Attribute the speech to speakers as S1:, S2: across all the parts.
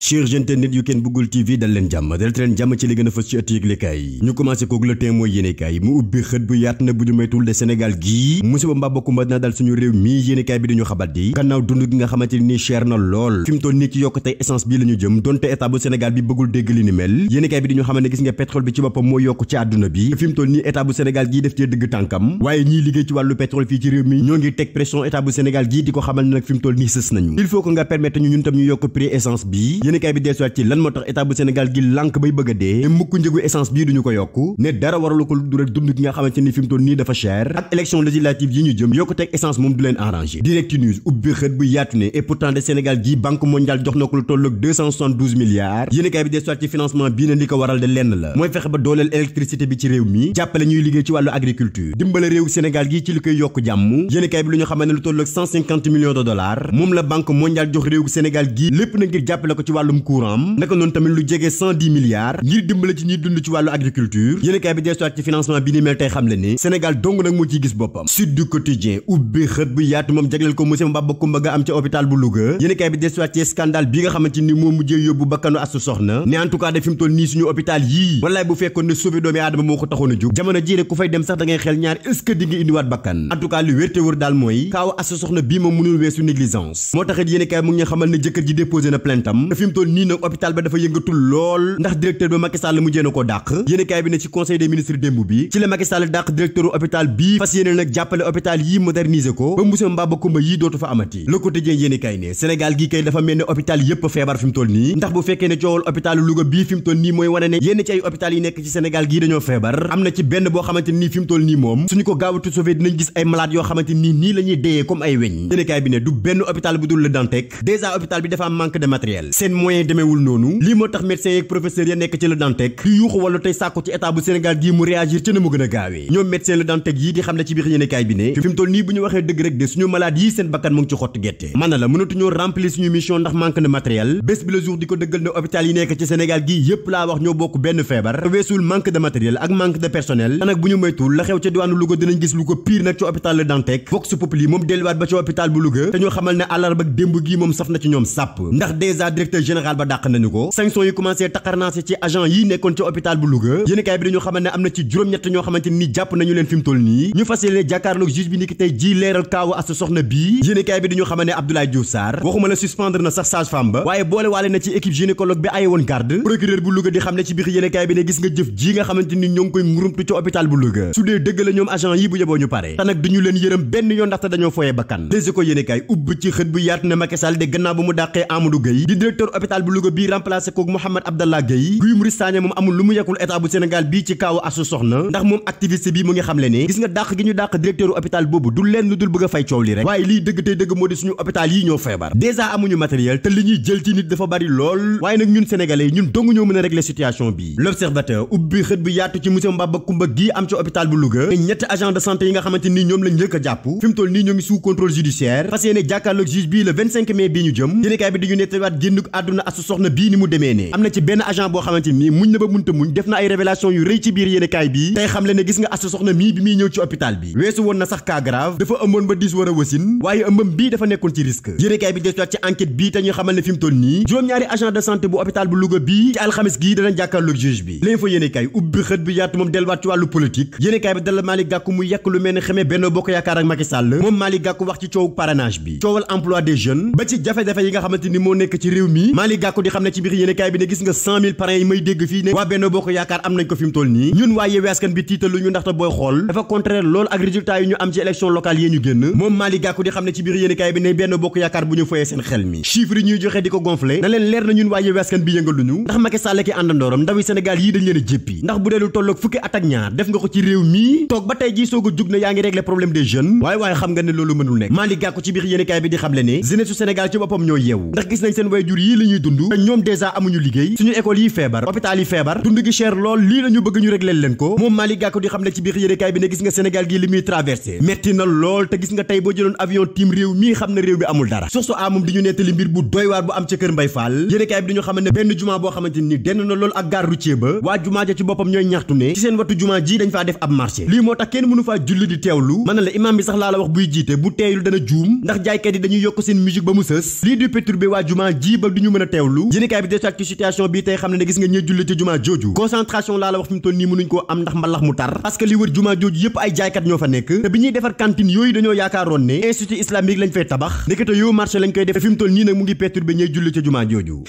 S1: chers internet yu kenn bëggul TV dal leen jàmm ci li gën a fës ci ëtt yëglekaay yi ñu commencé koog Le Témoin yéenekaay mu ubbi xët bu yaat na bu ñu maytul de Sénégal gii musiba mbaa bokkumba dina dal suñu réew mii yéenekaay bi dañu xabat di gannaaw dund gi nga xamante ni cher na lool fi mu toll nii ci yokk tey essence bii la ñu jëm donte état bu Sénégal bi bëggul dégg li ni mel yéenekaay bi dañu xamante ne gis nga pétrole bi ci boppam moo yokk ci àdduna bi fi mu toll nii état bu Sénégal gii def cee dëgg tànkam waaye ñiy liggéey ci wàllu pétrole fii ci réew mi ñoo ngi teg pression état bu Sénégal gii di ko xamal ne nag fi mu toll nii sës nañu il faut que nga permettre ñu ñun tam ñu yokk prix essence bi yéenekaay bi desuwaat ci lan moo tax état bu Sénégal gi lànk bay bëgg a dee te mukk njëgu essence bii duñu ko yokk ne dara waralu ko du rek dund gi nga xamante ni fi mu toll nii dafa cher ak élection législative yi ñu jëm yokku teg essence moom du leen arrangé Direct News ubbi xët bu yaatu ne et pourtant de Sénégal gi banque mondiale jox na ko lu tolloog 272 milliards yéenekaay bi des soit ci financement bii ne li ko waral de lenn la mooy fexe ba dooleel électricité bi ci réew mi jàppale ñuy liggéey ci wàllu agriculture dimbale réew Sénégal gi ci li koy yokk jàmm yéenekaay bi lu ñu xamal ne lu tolloog 150 millions de dollars moom la banque mondiale jox réew Sénégal gi lépp na ngir jàppale ko ci wàllum courant naka noonu tamit lu jege 110 milliards ngir dimbale ci ñiy dund ci wàllu agriculture yéenekaay bi desuwaat ci financement bi ni mel tey xam le ne Sénégal dong nag moo ciy gis boppam Sud du Quotidien ubbi xët bu yaatu moom jagleel ko monsieur Mbaba Kumba ga am ca hôpital bu Louga yéenekaay bi desuwaat ci scandale bi nga xamante ni moo mujjee yóbbu bakkanu Astou Sokhna ne en tout cas de fi mu toll nii suñu hôpital yii wallaay bu fekkoon ne sauver doomi aadama moo ko taxoon a jóg jamono jii rek ku fay dem sax da ngay xel ñaar est-ce que di nga indiwaat bakkan en tout cas lu wér te wër daal mooy kaaw Astou Sokhna bii moom mënul weesu négligence moo taxit yéenekaay mu ngi xamal ne jëkkër ji déposé na plainte am te fi mu toll nii nag hôpital ba dafa yëngatul lool ndax directeur ba Macky Sall mujjee na ko dàq yéenekaay bi ne ci conseil des ministres démb bi ci la Macky Sall dàq directeur hôpital bii fas yéene nag jàppale hôpital yii moderniser ko ba monsieur Mbaba Kumba yii dootu fa amati Le Quotidien yéenekaay ne Sénégal gii kay dafa mel ne hôpital yépp feebar fi mu toll nii ndax bu fekkee ne coowal hôpital Louga bii fi mu toll nii mooy wane ne yenn ci ay hôpital yi nekk ci Sénégal gii dañoo feebar am na ci benn boo xamante nii fi mu toll nii moom suñu ko gaawatu sauver dinañ gis ay malades yoo xamante nii la ñuy deyee comme ay weñ yéenekaay bi ne du benn hôpital bu dul Le Dantec déjà hôpital bi dafa am manque de matériel seen moyen demeewul noonu lii moo tax médecins yeeg professeurs ya nekk ci Le Dantec di yuuxu wala tey sàkku ci état bu Sénégal gii mu réagir ci na mu gën a gaawee ñoom médecin Le Dantec yi di xam ne ci biir yéenekaay bi ne fi mu toll nii bu ñu waxee dëgg rek de suñu malade yi seen bakkan mu ngi ci xottu gerte man na la mënatuñoo remplir suñu mission ndax manque de matériel bés bi le jour di ko dëggal ne hôpital yi nekk ci Sénégal gii yépp laa wax ñoo bokk benn feebar weesul manque de matériel ak manque de personnel te nag bu ñu moytuwul la xew ca diwaanu Louga dinañ gis lu ko pire nag ci hôpital Le Dantec Vox Populi moom delluwaat ba ci hôpital bu Louga te ñoo xamal ne àllarba ak démb gii moom saf na ci ñoom sàpp ndax déjà directeur général ba dàq nañu ko sanction yi commencé taqarnaase ci agent yi nekkoon ci hôpital bu Louga yéenekaay bi dañoo xamal ne am na ci juróom-ñett ñoo xamante ni jàpp nañu leen fi mu toll nii ñu fas yéene jàkkaarloog juge bi ni ki tey ji leeral kaawu Astou Sokhna bii yéenekaay bi dañoo xamal ne Abdoulaye Diouf Sarr waxuma la suspendre na sax sage-femme ba waaye boole waale na ci équipe gynécologue bi aye woon garde procureur bu Louga di xam ne ci biir yéenekaay bi ne gis nga jëf ji nga xamante ni ñoo ngi koy ngurumtu ci hôpital bu Louga su dee dëgg la ñoom agent yi bu yeboo ñu pare te nag duñu leen yërëm benn yoon ndaxte dañoo foyee bakkan Les Échos yéenekaay ubb ci xët bu yaatu ne Macky Sall de gannaaw ba mu dàqee Amadou Gueye di directeur hôpital bu Louga bii remplacé koog Mouhamed Abdallah Gueye Guy Marius Sagna moom amul lu mu yekkul état bu Sénégal bii ci kaawu Astou Sokhna ndax moom activiste bi mu ngi xamle ne gis nga dàq gi ñu dàq directeur hôpital boobu du leen lu dul bëgg a fay coow li rek waaye liy dëgg tey dëgg moo di suñu hôpital yi ñoo feebar déjà amuñu matériel te li ñuy jël ci nit dafa bari lool waaye nag ñun sénégalais ñun dong ñoo mën a régler situation bi L'Observateur ubbi xët bu yaatu ci monsieur Mbaba Kumba gii am ci hôpital bu Louga te ñetti agent de santé yi nga xamante ni ñoom lañ njëkk a jàpp fi mu toll nii ñoo ngi sous contrôle judiciaire fas yéene jàkkaarloog juge bii le 25 mai bii ñu jëm yéenekaay bi dañu nettaliwaat génnuk àdduna Astou Sokhna bii ni mu demee ne am na ci benn agent boo xamante ni muñ na ba munta muñ def na ay révélation yu rëy ci biir yéenekaay bi tey xam le ne gis nga Astou Sokhna mii bi muy ñëw ci hôpital bi weesu woon na sax cas grave dafa ëmboon ba diis war a wasin waaye ëmbam bii dafa nekkoon ci risque yéenekaay bi desuwaat ci enquête bii te ñu xamal ne fi mu toll nii juróom-ñaari agent de santé bu hôpital bu Louga bii ci alxamis gii danañ jàkkaarloog juge bi L'Info yéenekaay ubbi xët bi yaatu moom delluwaat ci wàllu politique yéenekaay bi dala Malick Gakou mu yekk lu mel ne xamee Benno Bokk Yaakaar ak Macky Sall moom Malick Gakou wax ci coow parrainage bi coowal emploi des jeunes ba ci jafe-jafe yi nga xamante ni moo nekk ci réew mi Malick Gakou di xam ne ci biir yéenekaay bi ne gis nga 100 000 parrains yi may dégg fii ne waa Benno Bokk Yaakaar am nañ ko fi mu toll nii ñun waa Yewwi Askan bi tiitalu ñu ndaxte booy xool dafa contraire lool ak résultat yi ñu am ci élection locale yi ñu génn moom Malick Gakou di xam ne ci biir yéenekaay bi ne Benno Bokk Yaakaar bu ñu foyee seen xel mi chiffres yi ñuy joxe di ko gonfler na leen leer na ñun waa Yewwi Askan bi yëngaluñu ndax Macky Sall ki àndandooram ndawi Sénégal yii dañ leen a jéppi ndax bu dee lu tolloog fukki at ak ñaar def nga ko ci réew mi toog ba tey ji soog a jug na yaa ngi régler problème des jeunes waaye xam nga ne loolu mënul nekk Malick Gakou ci biir yéenekaay bi di xam le ne jeunesse su Sénégal ci boppam ñoo yeewu ndax gis nañ seen waajur yii la ñuy dund te ñoom déjà amuñu liggéey suñu école yi feebar hôpital yi feebar dund gi cher lool lii la ñu bëgg ñu régler leen ko moom Malick Gakou di xam ne ci biir yéenekaay bi ne gis nga Sénégal gi li muy traversé metti na lool te gis nga tey boo jëloon avion tiim réew mii xam ne réew bi amul dara source a moom di ñu nettali mbir bu doy waar bu am ca kër Mbay Fall yéenekaay bi di ñu xam ne benn jumaa boo xamante ni denn na lool ak gare routière ba waa jumaa ja ci boppam ñooy ñaxtu ne ci seen watu jumaa ji dañ faa def ab marché lii moo tax kenn mënu faa julli di teewlu mën na la imam bi sax laa la wax buy jiite bu teeyul dana juum ndax jaaykat yi dañuy yokk seen musique ba mu sës lii di perturbé waa jumaa ji ba duñu mën a teewlu yéenekaay bi desaat ci situation bi tey xam ne gis nga ñee julli ci jumaa jooju concentration laa la wax fi mu toll nii mënuñ koo am ndax mbalax mu tar parce que li wër jumaa jooju yëpp ay jaaykat ñoo fa nekk te bi ñuy defar cantine yooyu dañoo yaakaaroon ne institut islamique lañ fay tabax nekkate yow marché lañ koy def fi mu toll nii nag mu ngi perturbé ñee julli ci jumaa jooju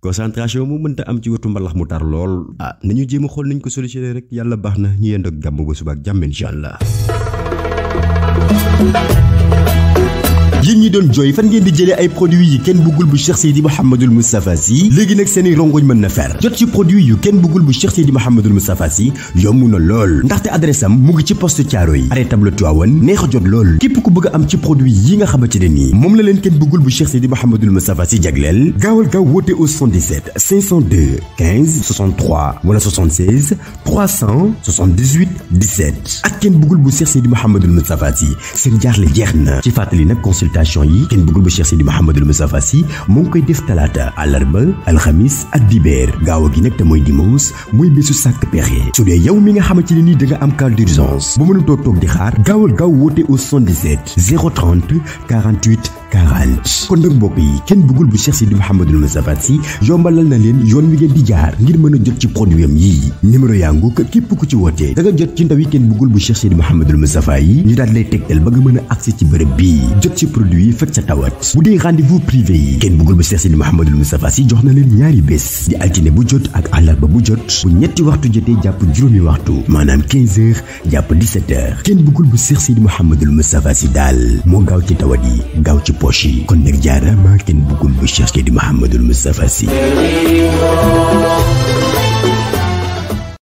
S1: concentration mu mënta am ci wetu mbalax mu tar lool nañu jéem a xool nañ ko solutionné rek yàlla baax na ñu yend ak jàmm ba suba ak jàmm incha allah. yéen ñi doon jooy fan ngeen di jëlee ay produits yi kenn bëggul bu Cheikh Seydi Mouhamadoul Moustapha Sy léegi nag seeni rongoñ mën na fer jot ci produit yu kenn bëggul bu Cheikh Seydi Mouhamadoul Moustapha Sy yomb na lool ndaxte adresse am mu ngi ci poste Thiaroye yi arrêt table Tivaouane neex a jot lool képp ku bëgg a am ci produit yi nga xamante ne nii moom la leen kenn bëggul bu Cheikh Seydi Mouhamadoul Moustapha Sy jagleel gaawal gaaw woote au 77 502 15 63 wala 76 378 17 ak kenn bëggul bu Cheikh Seydi Mouhamadoul Moustapha Sy seen jaaxle jeex na ci fàttali nag consultation yi kenn bëggul bu Cheikh Seydi Mouhamadoul Moustapha Sy moo ngi koy def talaata àllarba alxamis ak dibeer gaaw gi nag te mooy dimanche mooy bésu sàkk pexe su dee yow mi nga xamante ne nii da nga am cas d'urgence bu mënutoo toog di xaar gaawal gaaw woote au 77 030 48 40 kon nag mbokk yi kenn bëggul bu Cheikh Seydi Mouhamadoul Moustapha Sy yombalal na leen yoon wi ngeen di jaar ngir mën a jot ci produit am yii numéro yaa ngu képp ku ci wootee da nga jot ci ndaw yi kenn bëggul bu Cheikh Seydi Mouhamadoul Moustapha yi ñu daal lay tegtal ba nga mën a accès ci bërëb bii jot ci produit yi faj sa tawat bu dee rendez-vous privé yi kenn bëggul bu Cheikh Seydi Mouhamadoul Moustapha Sy jox na leen ñaari bés di altine bu jot ak àllarba bu jot bu ñetti waxtu jotee jàpp juróomi waxtu maanaam 15 heures jàpp 17 heures kenn bëggul bu Cheikh Seydi Mouhamadoul Moustapha Sy daal moo gaaw ci tawat yi gaaw ci poche yi kon nag jaarama kenn bëggul bu Cheikh Seydi Mouhamadoul Moustapha Sy